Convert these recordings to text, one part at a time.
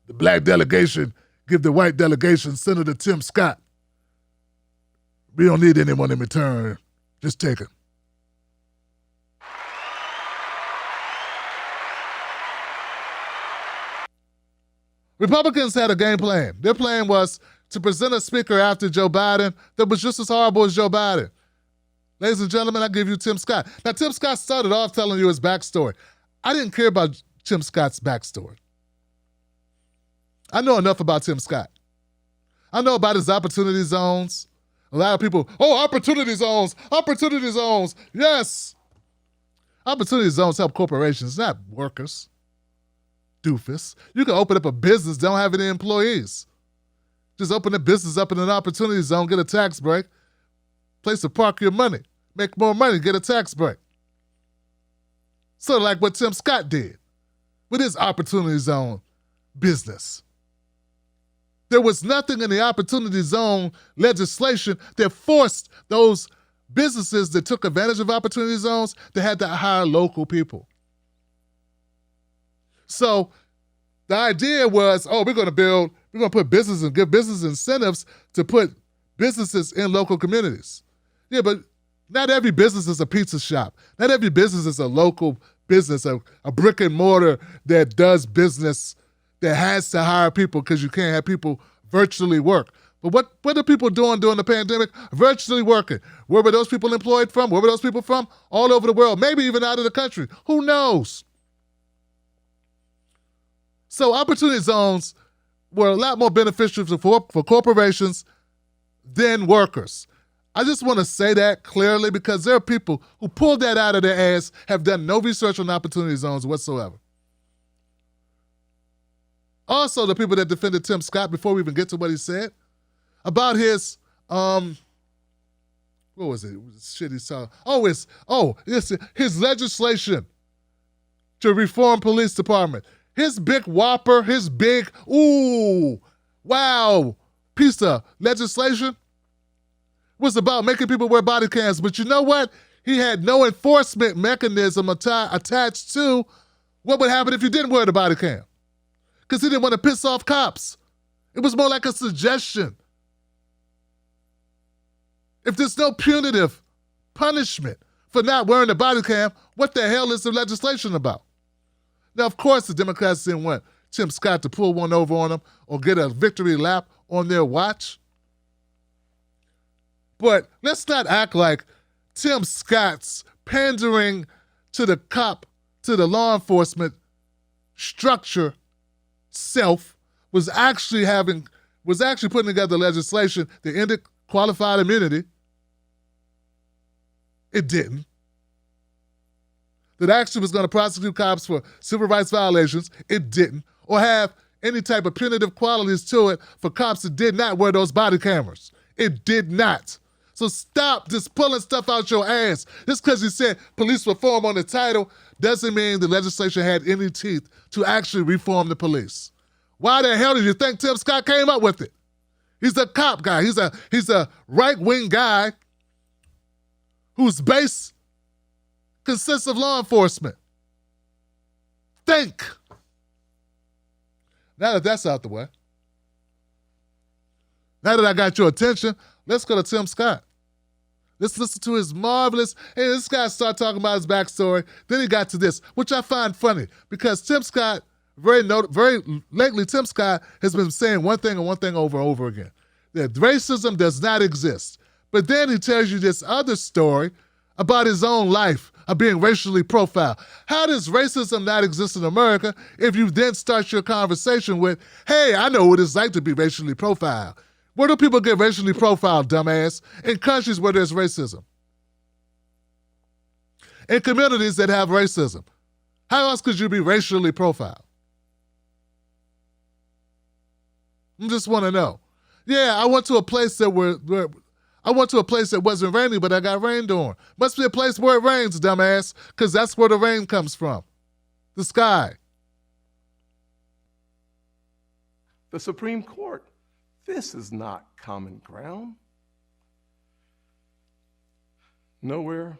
the black delegation give the white delegation Senator Tim Scott. We don't need anyone in return. Just take it. Republicans had a game plan. Their plan was to present a speaker after Joe Biden that was just as horrible as Joe Biden. Ladies and gentlemen, I give you Tim Scott. Now, Tim Scott started off telling you his backstory. I didn't care about Tim Scott's backstory. I know enough about Tim Scott. I know about his opportunity zones. A lot of people, opportunity zones, yes. Opportunity zones help corporations, not workers. Doofus. You can open up a business, don't have any employees. Just open the business up in an opportunity zone, get a tax break. Place to park your money. Make more money, get a tax break. Sort of like what Tim Scott did with his opportunity zone business. There was nothing in the opportunity zone legislation that forced those businesses that took advantage of opportunity zones that had to hire local people. So the idea was, we're going to put business and give business incentives to put businesses in local communities. Yeah, but not every business is a pizza shop. Not every business is a local business, a brick and mortar that does business that has to hire people because you can't have people virtually work. But what are people doing during the pandemic? Virtually working. Where were those people employed from? Where were those people from? All over the world, maybe even out of the country. Who knows? So opportunity zones were a lot more beneficial for corporations than workers. I just want to say that clearly because there are people who pulled that out of their ass, have done no research on opportunity zones whatsoever. Also, the people that defended Tim Scott, before we even get to what he said, about his, what was it? Shit he saw. His legislation to reform police department. His big whopper, piece of legislation was about making people wear body cams. But you know what? He had no enforcement mechanism attached to what would happen if you didn't wear the body cam. Because he didn't want to piss off cops. It was more like a suggestion. If there's no punitive punishment for not wearing the body cam, what the hell is the legislation about? Now, of course, the Democrats didn't want Tim Scott to pull one over on them or get a victory lap on their watch. But let's not act like Tim Scott's pandering to the law enforcement structure self was actually putting together legislation that ended qualified immunity. It didn't. That actually was going to prosecute cops for civil rights violations. It didn't. Or have any type of punitive qualities to it for cops that did not wear those body cameras. It did not. So stop just pulling stuff out your ass. Just because you said police reform on the title doesn't mean the legislation had any teeth to actually reform the police. Why the hell do you think Tim Scott came up with it? He's a cop guy. He's a right-wing guy whose base consists of law enforcement. Think. Now that that's out the way, now that I got your attention, let's go to Tim Scott. Let's listen to his marvelous, this guy started talking about his backstory. Then he got to this, which I find funny because Tim Scott, very lately, Tim Scott has been saying one thing and one thing over and over again, that racism does not exist. But then he tells you this other story about his own life of being racially profiled. How does racism not exist in America if you then start your conversation with, hey, I know what it's like to be racially profiled? Where do people get racially profiled, dumbass? In countries where there's racism. In communities that have racism. How else could you be racially profiled? I just want to know. Yeah, I went to a place that wasn't rainy, but I got rained on. Must be a place where it rains, dumbass, because that's where the rain comes from. The sky. The Supreme Court. This is not common ground. Nowhere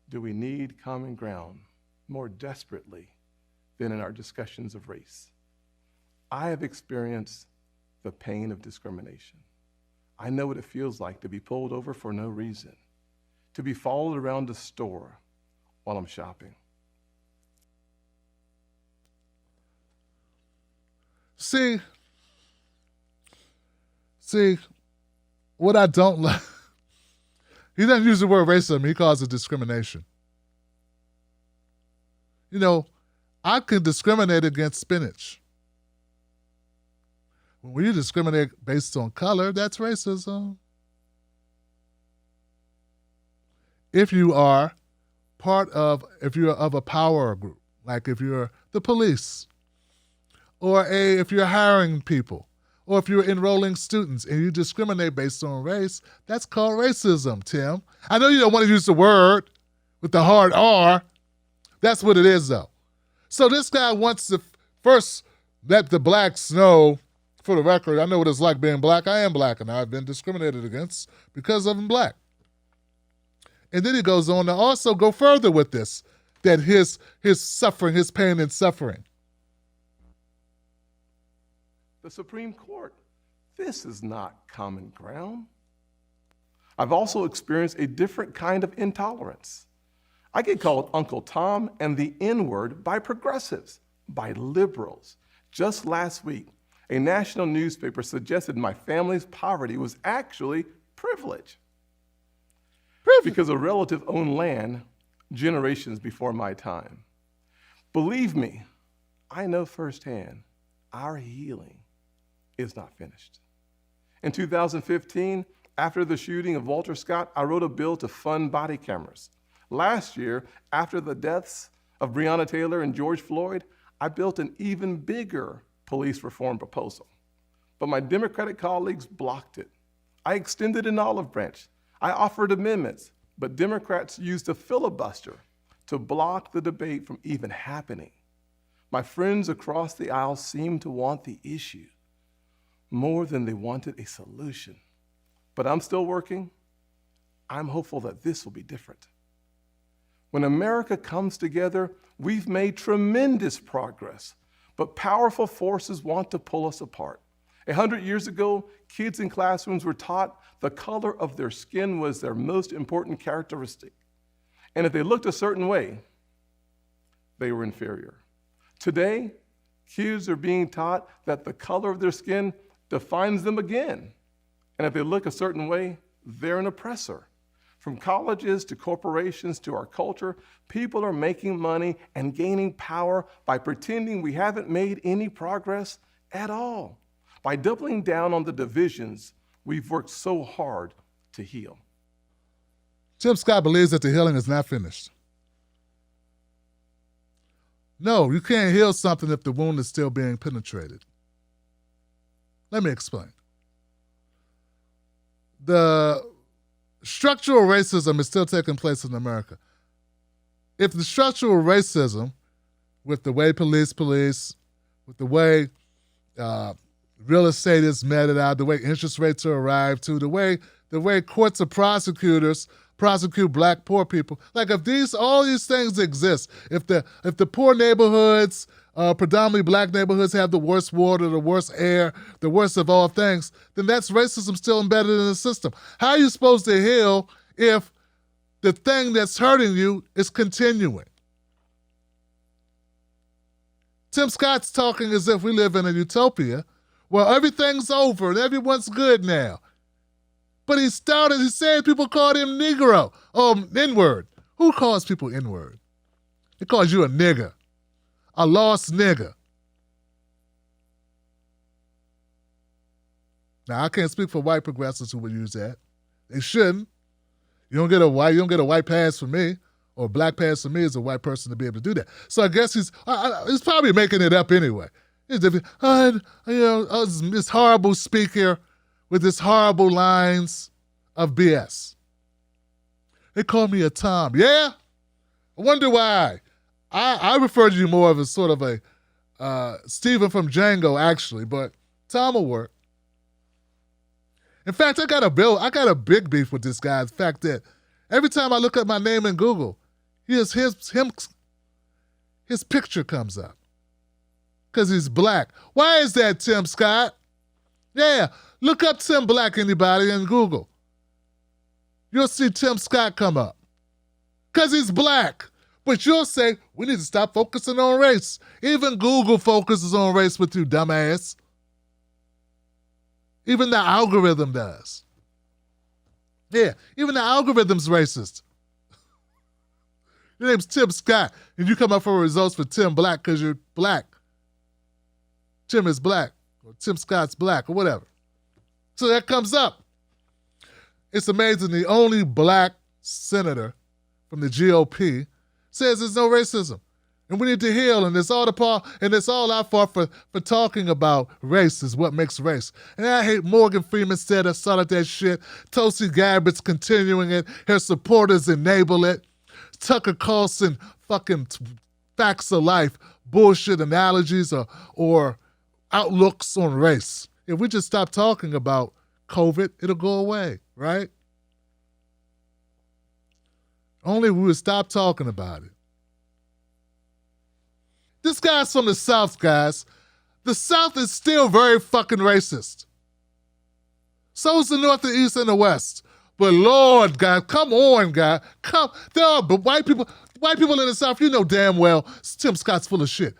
do we need common ground more desperately than in our discussions of race. I have experienced the pain of discrimination. I know what it feels like to be pulled over for no reason, to be followed around the store while I'm shopping. See, what I don't like, he doesn't use the word racism, he calls it discrimination. You know, I can discriminate against spinach. When you discriminate based on color, that's racism. If you're of a power group, like if you're the police, or if you're hiring people, or if you're enrolling students and you discriminate based on race, that's called racism, Tim. I know you don't want to use the word with the hard R. That's what it is, though. So this guy wants to first let the blacks know, for the record, I know what it's like being black. I am black, and I've been discriminated against because I'm black. And then he goes on to also go further with this, that his suffering, his pain and suffering. The Supreme Court, this is not common ground. I've also experienced a different kind of intolerance. I get called Uncle Tom and the N-word by progressives, by liberals. Just last week, a national newspaper suggested my family's poverty was actually privilege. Because a relative owned land generations before my time. Believe me, I know firsthand, our healing is not finished. In 2015, after the shooting of Walter Scott, I wrote a bill to fund body cameras. Last year, after the deaths of Breonna Taylor and George Floyd, I built an even bigger police reform proposal. But my Democratic colleagues blocked it. I extended an olive branch. I offered amendments, but Democrats used a filibuster to block the debate from even happening. My friends across the aisle seemed to want the issue more than they wanted a solution. But I'm still working. I'm hopeful that this will be different. When America comes together, we've made tremendous progress, but powerful forces want to pull us apart. 100 years ago, kids in classrooms were taught the color of their skin was their most important characteristic. And if they looked a certain way, they were inferior. Today, kids are being taught that the color of their skin defines them again. And if they look a certain way, they're an oppressor. From colleges to corporations to our culture, people are making money and gaining power by pretending we haven't made any progress at all, by doubling down on the divisions we've worked so hard to heal. Tim Scott believes that the healing is not finished. No, you can't heal something if the wound is still being penetrated. Let me explain. The structural racism is still taking place in America. If the structural racism, with the way police, with the way real estate is meted out, the way interest rates are arrived to, the way courts of prosecutors prosecute black poor people, like if all these things exist, if the poor neighborhoods, predominantly black neighborhoods, have the worst water, the worst air, the worst of all things, then that's racism still embedded in the system. How are you supposed to heal if the thing that's hurting you is continuing? Tim Scott's talking as if we live in a utopia where everything's over and everyone's good now. But he said people called him Negro, N-word. Who calls people N-word? It calls you a nigger, a lost nigger. Now, I can't speak for white progressives who would use that. They shouldn't. You don't get a white pass for me, or a black pass for me as a white person to be able to do that. So I guess he's probably making it up anyway. This horrible speaker with his horrible lines of BS. They call me a Tom. Yeah? I wonder why. I refer to you more of as sort of a Stephen from Django, actually, but Tom will work. In fact, I got a big beef with this guy. The fact that every time I look up my name in Google, his picture comes up. Because he's black. Why is that, Tim Scott? Yeah, look up Tim Black, anybody, in Google. You'll see Tim Scott come up. Because he's black. But you'll say, we need to stop focusing on race. Even Google focuses on race with you, dumbass. Even the algorithm does. Yeah, even the algorithm's racist. Your name's Tim Scott, and you come up for results for Tim Black because you're black. Tim is black, or Tim Scott's black, or whatever. So that comes up. It's amazing the only black senator from the GOP says there's no racism. And we need to heal, and it's all our fault for talking about race is what makes race. And I hate Morgan Freeman started that shit. Tulsi Gabbard's continuing it. Her supporters enable it. Tucker Carlson fucking facts of life, bullshit analogies or outlooks on race. If we just stop talking about COVID, it'll go away, right? Only if we would stop talking about it. This guy's from the South, guys. The South is still very fucking racist. So is the North, the East, and the West. But Lord, guys, come on, guys. There are white people in the South, you know damn well Tim Scott's full of shit.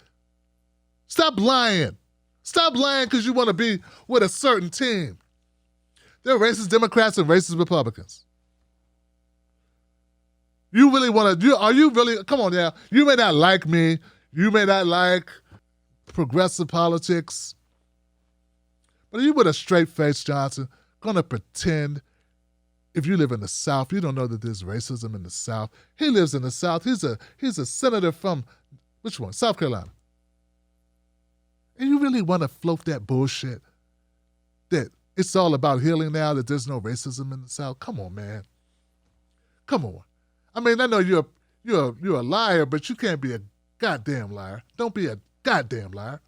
Stop lying. Stop lying because you want to be with a certain team. There are racist Democrats and racist Republicans. You really want to, come on now. You may not like me. You may not like progressive politics. But are you with a straight face, Johnson, going to pretend if you live in the South, you don't know that there's racism in the South? He lives in the South. He's a senator from, which one? South Carolina. And you really want to float that bullshit that it's all about healing now, that there's no racism in the South? Come on, man. Come on. I mean, I know you're a liar, but you can't be a goddamn liar. Don't be a goddamn liar.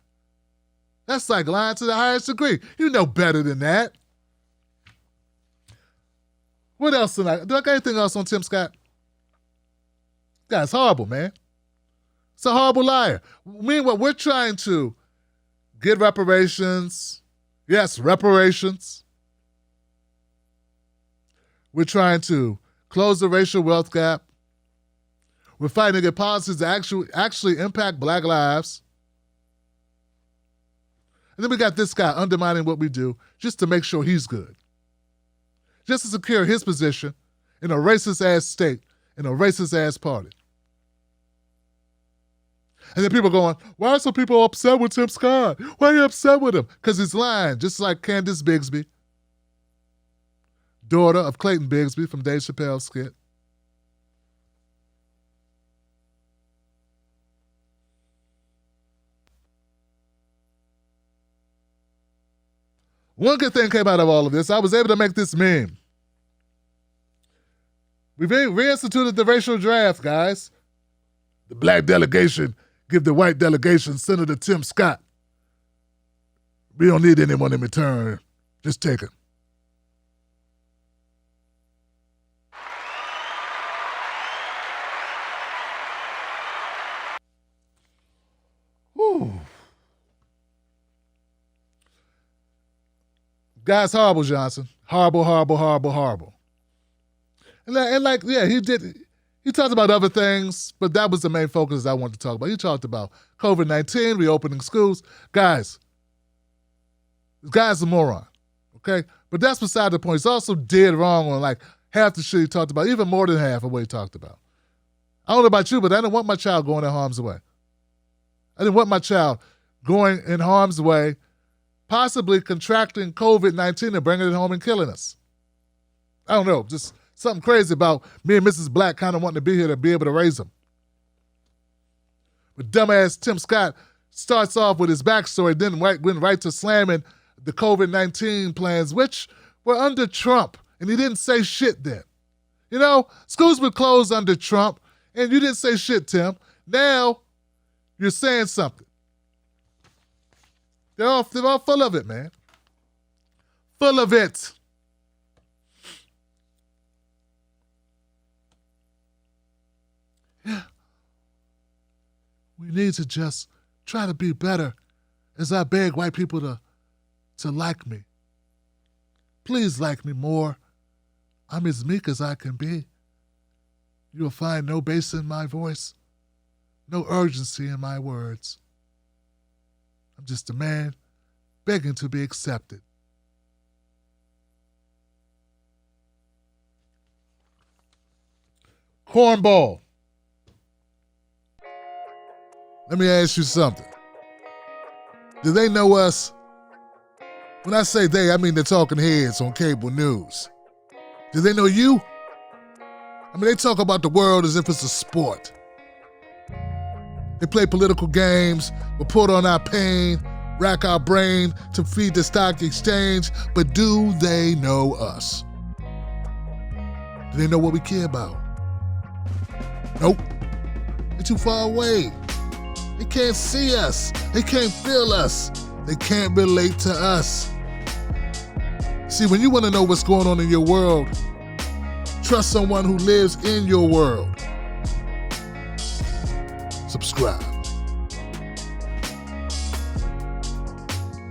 That's like lying to the highest degree. You know better than that. What else do I got anything else on Tim Scott? Guy's horrible, man. It's a horrible liar. Meanwhile, we're trying to get reparations. Yes, reparations. We're trying to close the racial wealth gap. We're fighting to get policies that actually impact black lives. And then we got this guy undermining what we do just to make sure he's good. Just to secure his position in a racist-ass state, in a racist-ass party. And then people going, why are some people upset with Tim Scott? Why are you upset with him? Because he's lying, just like Candace Bigsby, daughter of Clayton Bigsby from Dave Chappelle's skit. One good thing came out of all of this. I was able to make this meme. We've reinstituted the racial draft, guys. The black delegation give the white delegation Senator Tim Scott. We don't need anyone in return. Just take it. Whew. Guy's horrible, Johnson. Horrible, horrible, horrible, horrible. And like, yeah, he talked about other things, but that was the main focus I wanted to talk about. He talked about COVID-19, reopening schools. Guys, this guy's a moron, okay? But that's beside the point. He's also dead wrong on like half the shit he talked about, even more than half of what he talked about. I don't know about you, but I didn't want my child going in harm's way. I didn't want my child going in harm's way, possibly contracting COVID-19 and bringing it home and killing us. I don't know, just something crazy about me and Mrs. Black kind of wanting to be here to be able to raise them. But dumbass Tim Scott starts off with his backstory, then went right to slamming the COVID-19 plans, which were under Trump, and he didn't say shit then. You know, schools were closed under Trump, and you didn't say shit, Tim. Now, you're saying something. They're all full of it, man. Full of it. Yeah. We need to just try to be better as I beg white people to like me. Please like me more. I'm as meek as I can be. You'll find no bass in my voice, no urgency in my words. I'm just a man begging to be accepted. Cornball. Let me ask you something. Do they know us? When I say they, I mean the talking heads on cable news. Do they know you? I mean, they talk about the world as if it's a sport. They play political games, report on our pain, rack our brain to feed the stock exchange, but do they know us? Do they know what we care about? Nope. They're too far away. They can't see us. They can't feel us. They can't relate to us. See, when you want to know what's going on in your world, trust someone who lives in your world. Subscribe.